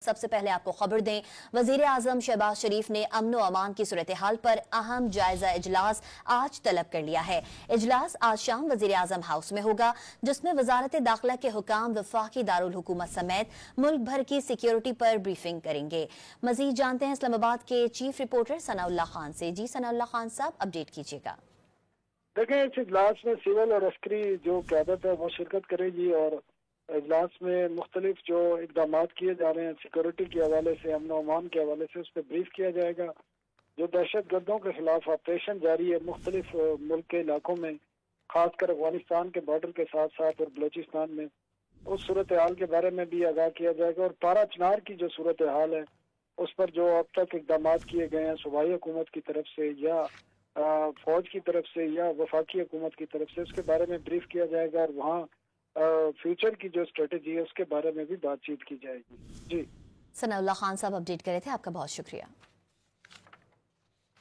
سب سے پہلے آپ کو خبر دیں، وزیر اعظم شہباز شریف نے امن و امان کی صورتحال پر اہم جائزہ اجلاس آج طلب کر لیا ہے۔ اجلاس آج شام وزیر اعظم ہاؤس میں ہوگا، جس میں وزارت داخلہ کے حکام وفاقی دارالحکومت سمیت ملک بھر کی سیکیورٹی پر بریفنگ کریں گے۔ مزید جانتے ہیں اسلام آباد کے چیف رپورٹر ثناء اللہ خان سے۔ جی ثناء اللہ خان صاحب، اپڈیٹ کیجیے گا۔ دیکھیں، اس اجلاس میں سول اور عسکری جو قیادت ہے وہ شرکت کرے گی، اور اجلاس میں مختلف جو اقدامات کیے جا رہے ہیں سیکورٹی کے حوالے سے، امن و امان کے حوالے سے، اس پہ بریف کیا جائے گا۔ جو دہشت گردوں کے خلاف آپریشن جاری ہے مختلف ملک کے علاقوں میں، خاص کر افغانستان کے بارڈر کے ساتھ ساتھ اور بلوچستان میں، اس صورتحال کے بارے میں بھی آگاہ کیا جائے گا۔ اور پارا چنار کی جو صورتحال ہے اس پر جو اب تک اقدامات کیے گئے ہیں صوبائی حکومت کی طرف سے یا فوج کی طرف سے یا وفاقی حکومت کی طرف سے، اس کے بارے میں بریف کیا جائے گا، اور وہاں فیوچر کی جو اسٹریٹجی ہے اس کے بارے میں بھی بات چیت کی جائے گی۔ جی ثناء اللہ خان صاحب اپڈیٹ کرے تھے، آپ کا بہت شکریہ۔